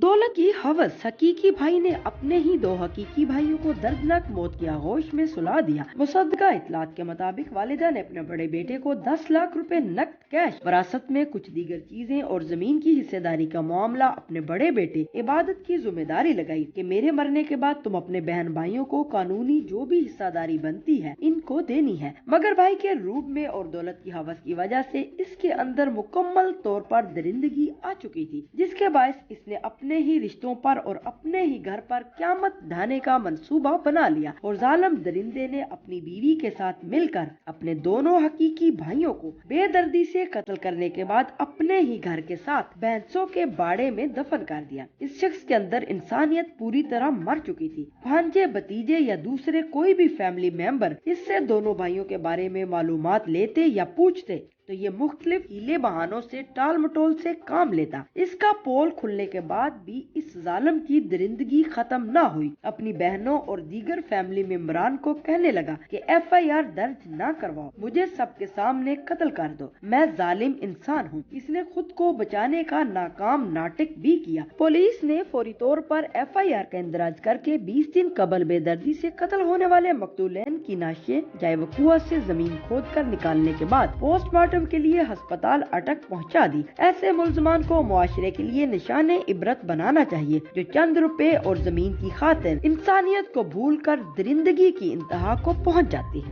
दौलत की हवस। हकीकी भाई ने अपने ही दो हकीकी भाइयों को दर्दनाक मौत की आगोश में सुला दिया। मुसद्दका इतलात के मुताबिक वालिदा ने अपने बड़े बेटे को 10 लाख रुपए नकद कैश, वरासत में कुछ दीगर चीजें और जमीन की हिस्सेदारी का मामला अपने बड़े बेटे इबादत की जिम्मेदारी लगाई कि मेरे मरने के बाद तुम अपने बहन भाइयों को कानूनी जो भी हिस्सेदारी बनती है इनको देनी है। मगर भाई के रूप में और दौलत की हवस की वजह से इसके अंदर मुकम्मल तौर पर दरिंदगी आ चुकी थी, जिसके बायस इसने अपने ही रिश्तों पर और अपने ही घर पर क़यामत ढाने का मंसूबा बना लिया और जालिम दरिंदे ने अपनी बीवी के साथ मिलकर अपने दोनों हकीकी भाइयों को बेदर्दी से कत्ल करने के बाद अपने ही घर के साथ भैंसों के बाड़े में दफन कर दिया। इस शख्स के अंदर इंसानियत पूरी तरह मर चुकी थी। भांजे, भतीजे या दूसरे कोई भी फैमिली मेंबर इससे दोनों भाइयों के बारे में मालूमात लेते या पूछते तो ये मुख्तलिफ हीले बहानों से टाल मटोल से काम लेता। इसका पोल खुलने के बाद भी इस जालिम की दरिंदगी खत्म न हुई। अपनी बहनों और दीगर फैमिली मेंबरान को कहने लगा कि FIR दर्ज न करवाओ, मुझे सबके सामने कत्ल कर दो, मैं जालिम इंसान हूँ। इसने खुद को बचाने का नाकाम नाटक भी किया। पुलिस ने फौरी तौर पर FIR का इंदराज करके 20 दिन कबल बेदर्दी से कत्ल होने वाले मकतूलैन की नाशें जाए वकुआ से जमीन खोद कर निकालने के बाद पोस्टमार्टम के लिए अस्पताल अटक पहुंचा दी। ऐसे मुल्जमान को मुआशरे के लिए निशाने इबरत बनाना चाहिए जो चंद रुपए और जमीन की खातिर इंसानियत को भूलकर दरिंदगी की इंतहा को पहुंच जाती है।